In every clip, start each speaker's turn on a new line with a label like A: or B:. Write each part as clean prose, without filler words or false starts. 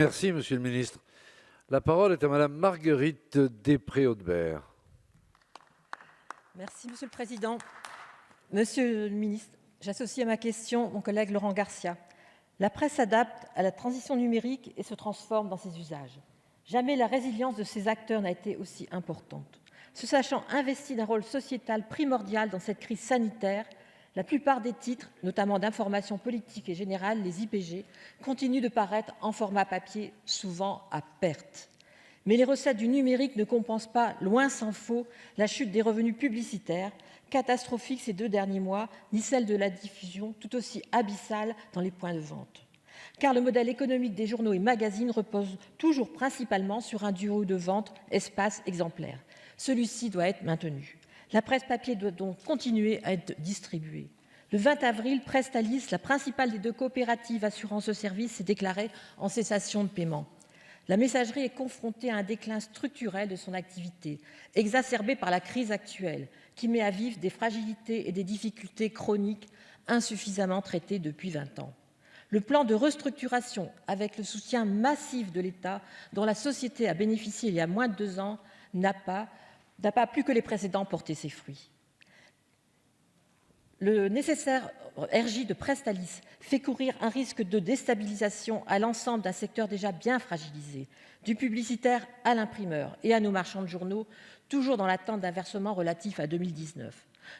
A: Merci, Monsieur le ministre. La parole est à Madame Marguerite Després-Audebert.
B: Merci, Monsieur le Président. Monsieur le ministre, j'associe à ma question mon collègue Laurent Garcia. La presse s'adapte à la transition numérique et se transforme dans ses usages. Jamais la résilience de ces acteurs n'a été aussi importante. Se sachant investis d'un rôle sociétal primordial dans cette crise sanitaire, la plupart des titres, notamment d'information politique et générale, les IPG, continuent de paraître en format papier, souvent à perte. Mais les recettes du numérique ne compensent pas, loin s'en faut, la chute des revenus publicitaires, catastrophique ces 2 derniers mois, ni celle de la diffusion, tout aussi abyssale dans les points de vente. Car le modèle économique des journaux et magazines repose toujours principalement sur un duo de vente espace-exemplaire. Celui-ci doit être maintenu. La presse papier doit donc continuer à être distribuée. Le 20 avril, Prestalis, la principale des 2 coopératives assurant ce service, s'est déclarée en cessation de paiement. La messagerie est confrontée à un déclin structurel de son activité, exacerbé par la crise actuelle, qui met à vif des fragilités et des difficultés chroniques insuffisamment traitées depuis 20 ans. Le plan de restructuration, avec le soutien massif de l'État, dont la société a bénéficié il y a moins de 2 ans, n'a pas plus que les précédents porté ses fruits. Le nécessaire RJ de Prestalis fait courir un risque de déstabilisation à l'ensemble d'un secteur déjà bien fragilisé, du publicitaire à l'imprimeur et à nos marchands de journaux, toujours dans l'attente d'un versement relatif à 2019.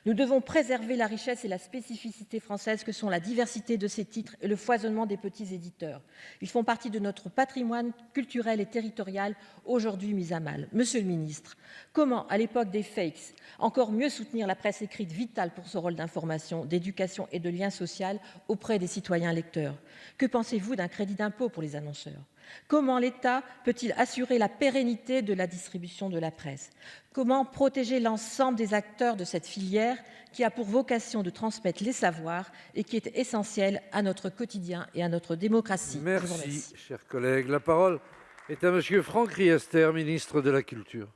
B: Nous devons préserver la richesse et la spécificité française que sont la diversité de ces titres et le foisonnement des petits éditeurs. Ils font partie de notre patrimoine culturel et territorial, aujourd'hui mis à mal. Monsieur le ministre, comment, à l'époque des fakes, encore mieux soutenir la presse écrite vitale pour son rôle d'information, d'éducation et de lien social auprès des citoyens lecteurs? Que pensez-vous d'un crédit d'impôt pour les annonceurs? Comment l'État peut-il assurer la pérennité de la distribution de la presse? Comment protéger l'ensemble des acteurs de cette filière qui a pour vocation de transmettre les savoirs et qui est essentielle à notre quotidien et à notre démocratie?
A: Merci, chers collègues. La parole est à Monsieur Franck Riester, ministre de la Culture.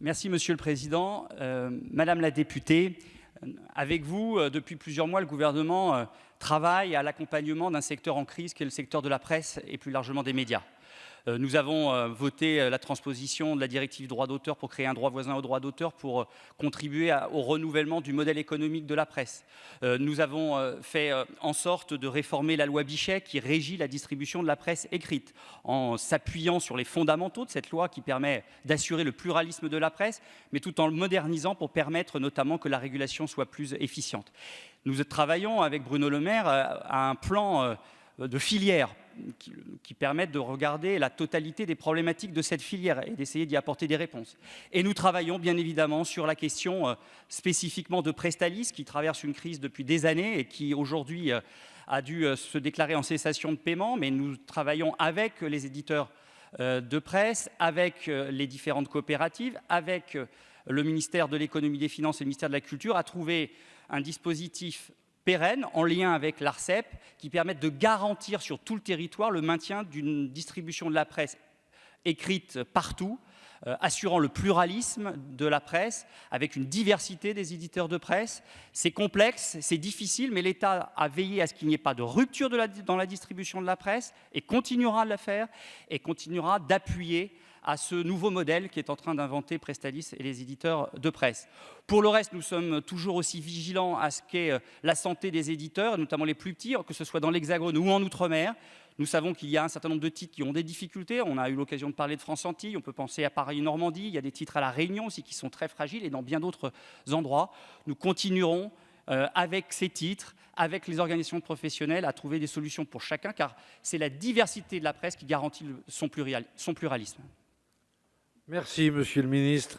C: Merci, Monsieur le Président. Madame la députée, avec vous, depuis plusieurs mois, le gouvernement travaille à l'accompagnement d'un secteur en crise qui est le secteur de la presse et plus largement des médias. Nous avons voté la transposition de la directive droit d'auteur pour créer un droit voisin au droit d'auteur pour contribuer au renouvellement du modèle économique de la presse. Nous avons fait en sorte de réformer la loi Bichet qui régit la distribution de la presse écrite en s'appuyant sur les fondamentaux de cette loi qui permet d'assurer le pluralisme de la presse, mais tout en le modernisant pour permettre notamment que la régulation soit plus efficiente. Nous travaillons avec Bruno Le Maire à un plan de filière qui permettent de regarder la totalité des problématiques de cette filière et d'essayer d'y apporter des réponses. Et nous travaillons bien évidemment sur la question spécifiquement de Prestalis qui traverse une crise depuis des années et qui aujourd'hui a dû se déclarer en cessation de paiement, mais nous travaillons avec les éditeurs de presse, avec les différentes coopératives, avec le ministère de l'économie, des finances et le ministère de la culture à trouver un dispositif pérenne, en lien avec l'Arcep, qui permettent de garantir sur tout le territoire le maintien d'une distribution de la presse écrite partout, assurant le pluralisme de la presse, avec une diversité des éditeurs de presse. C'est complexe, c'est difficile, mais l'État a veillé à ce qu'il n'y ait pas de rupture dans la distribution de la presse, et continuera de la faire, et continuera d'appuyer à ce nouveau modèle qui est en train d'inventer Prestalis et les éditeurs de presse. Pour le reste, nous sommes toujours aussi vigilants à ce qu'est la santé des éditeurs, notamment les plus petits, que ce soit dans l'Hexagone ou en Outre-mer. Nous savons qu'il y a un certain nombre de titres qui ont des difficultés. On a eu l'occasion de parler de France Antilles, on peut penser à Paris-Normandie. Il y a des titres à La Réunion aussi qui sont très fragiles et dans bien d'autres endroits. Nous continuerons avec ces titres, avec les organisations professionnelles, à trouver des solutions pour chacun, car c'est la diversité de la presse qui garantit son pluralisme.
A: Merci, Monsieur le ministre.